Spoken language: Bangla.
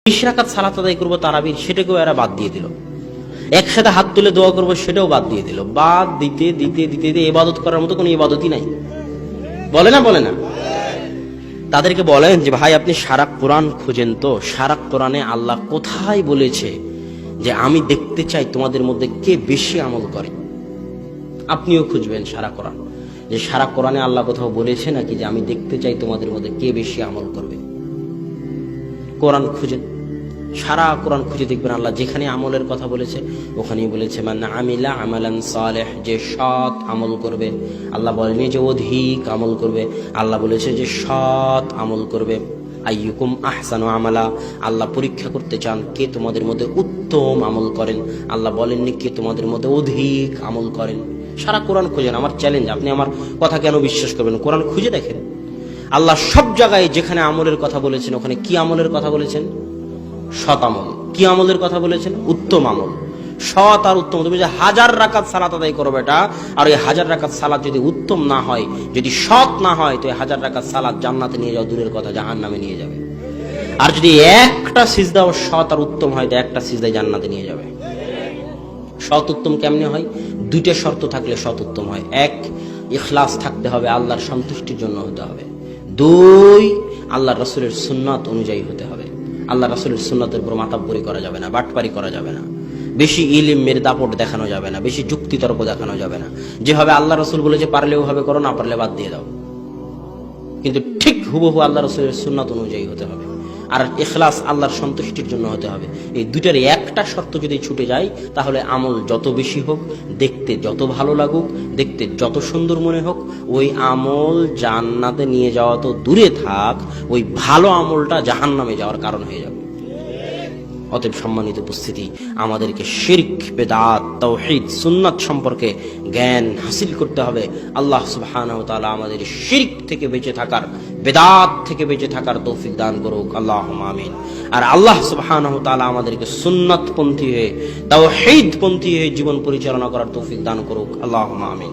20 রাকাত সালাত আদায় করবো তারাবির, সেটাকেও এরা বাদ দিয়ে দিল। একসাথে হাত তুলে দোয়া করবো, সেটাও বাদ দিয়ে দিল। বাদ দিতে দিতে দিতে দিতে ইবাদত করার মতো কোনো ইবাদতই নাই। বলে না তাদেরকে বলেন যে ভাই, আপনি সারা কোরআন খুঁজেন তো, সারা কোরআনে আল্লাহ কোথায় বলেছে যে আমি দেখতে চাই তোমাদের মধ্যে কে বেশি আমল করে? আপনিও খুঁজবেন সারা কোরআন, যে সারা কোরআনে আল্লাহ কোথাও বলেছে নাকি যে আমি দেখতে চাই তোমাদের মধ্যে কে বেশি আমল করবে। কোরআন খুঁজেন, সারা কোরআন খুঁজে দেখবেন আল্লাহ যেখানে আমলের কথা বলেছে ওখানেই বলেছে মান আমিলা আমালান সালেহ, যে সৎ আমল করবে। আল্লাহ বলেনি যে অধিক আমল করবে, আল্লাহ বলেছে যে সৎ আমল করবে। আইয়ুকুম আহসানু আমালা, আল্লাহ পরীক্ষা করতে চান কে তোমাদের মধ্যে উত্তম আমল করেন। আল্লাহ বলেননি কে তোমাদের মধ্যে অধিক আমল করেন। সারা কোরআন খুঁজেন। আমার চ্যালেঞ্জ, আপনি আমার কথা কেন বিশ্বাস করবেন? কোরআন খুঁজে দেখেন। আল্লাহ সব জায়গায় যেখানে আমলের কথা বলেছেন ওখানে কি আমলের কথা বলেছেন? সৎ আমল। কি আমলের কথা বলেছেন? উত্তম আমল। সৎ আর উত্তম। তুমি যে 1000 রাকাত সালাত আদায় করো বেটা, আর ওই 1000 রাকাত সালাত যদি উত্তম না হয়, যদি সৎ না হয়, তো 1000 রাকাত সালাত জান্নাতে নিয়ে যাও দূরের কথা, জাহান্নামে নিয়ে যাবে। আর যদি একটা সিজদাও সৎ আর উত্তম হয়, তো একটা সিজদায় জান্নাতে নিয়ে যাবে। সৎ উত্তম কেমনে হয়? দুইটা শর্ত থাকলে সৎ উত্তম হয়। 1, ইখলাস থাকতে হবে, আল্লাহর সন্তুষ্টির জন্য হতে হবে। 2, আল্লাহর রাসূলের সুন্নাত অনুযায়ী হতে হবে। আল্লাহ রাসূলের সুন্নাতের উপর মাতাব্বরি করা যাবে না, বাটপারি করা যাবে না, বেশি ইলমের দাপট দেখানো যাবে না, বেশি যুক্তিতর্ক দেখানো যাবে না। যেভাবে আল্লাহ রাসূল বলেছে পারলে ওভাবে করো, না পারলে বাদ দিয়ে দাও। কিন্তু ঠিক হুবহু আল্লাহ রাসূলের সুন্নাত অনুযায়ী হতে হবে। আর ইখলাস আল্লাহর সন্তুষ্টির জন্য হতে হবে। এই দুইটার একটা শর্ত যদি ছুটে যায়, তাহলে আমল যত বেশি হোক, দেখতে যত ভালো লাগুক, দেখতে যত সুন্দর মনে হোক, ওই আমল জান্নাতে নিয়ে যাওয়া তো দূরে থাক, ওই ভালো আমলটা জাহান্নামে যাওয়ার কারণ হয়ে যাবে। অতএব সম্মানিত উপস্থিতি, আমাদেরকে শিরক, বেদাত, তাওহীদ, সুন্নাত সম্পর্কে জ্ঞান হাসিল করতে হবে। আল্লাহ সুবহানাহু ওয়া তাআলা আমাদের শিরক থেকে বেঁচে থাকার, বেদাত থেকে বেঁচে থাকার তৌফিক দান করুক, আল্লাহুম্মা আমিন। আর আল্লাহ সুবহানাহু ওয়া তাআলা আমাদেরকে সুন্নাতপন্থী হয়ে, তাওহীদপন্থী হয়ে জীবন পরিচালনা করার তৌফিক দান করুক, আল্লাহুম্মা আমিন।